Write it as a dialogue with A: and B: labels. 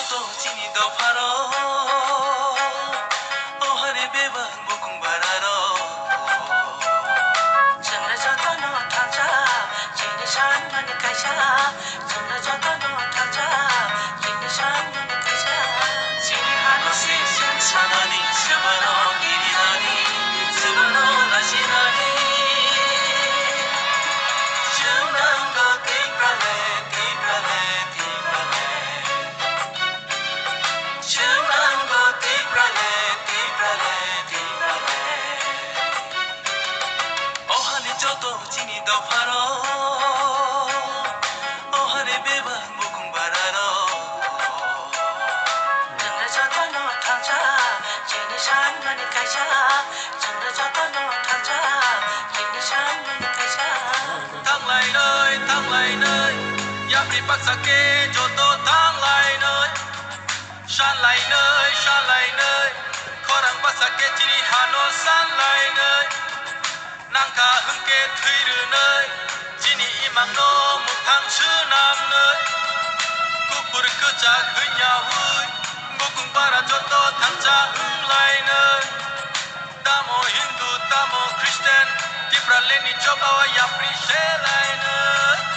A: 저도 지니도 바로 오하네 배반 목공 바라로 정말 저도 너 타자 지니 샹만이 가샤 정말 저도 너 타자 지니 샹만이 가샤 지니 하노시 신차나니 스바노 이리나니 스바노 라시나니 중난거 띠프라레 띠프라레 띠프라레 중난거 띠프라레 띠프라레 띠프라레 오하네 저도 지니도 바로 오하네 배반 목공 바라로 정말 저도 너 타자 지니 샹만이 가샤 정말 저도 너 타자 지니 샹만이 가샤 thăng lại nơi giáp đi bắc sake cho tôi thăng lại nơi san lại nơi khó đăng bắc sake chỉ đi hà nội san lại nơi nàng ca hưng kê thủy rư nơi chỉ đi imang no một thang sư nam nơi cú bur cứ cha khơi nhà hui bố cùng para cho tôi thăng cha hưng lại nơi tamo Hindu tamo Christian Tifra leni choba wa yapri she lại nơi